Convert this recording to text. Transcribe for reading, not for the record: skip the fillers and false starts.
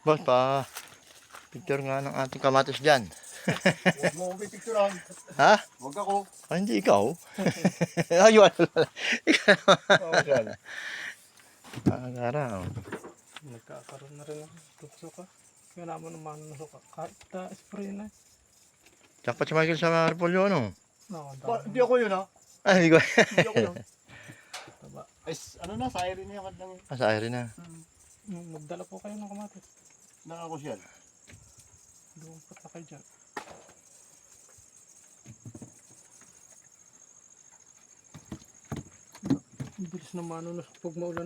Boss, pa picture nga ng ating kamatis dyan. Huwag mo akong pipicturean. Ha? Huwag ako. Ay, hindi ikaw. Ayun. Oo, yan. Araw. Nagkakaroon na rin ng suka. Kaya naman naman ng suka. Kahit spray na. Jackpot si Michael sa repolyo, ano? Hindi ako yun, ha? Ay, hindi ko. Hindi ako yun. Taba. Ay, ano na, sa iron niya. Sa air na. Magdala po kayo ng kamatis. Nakakusyal. Doon pa na kayo dyan. Ang bilis naman pag maulan.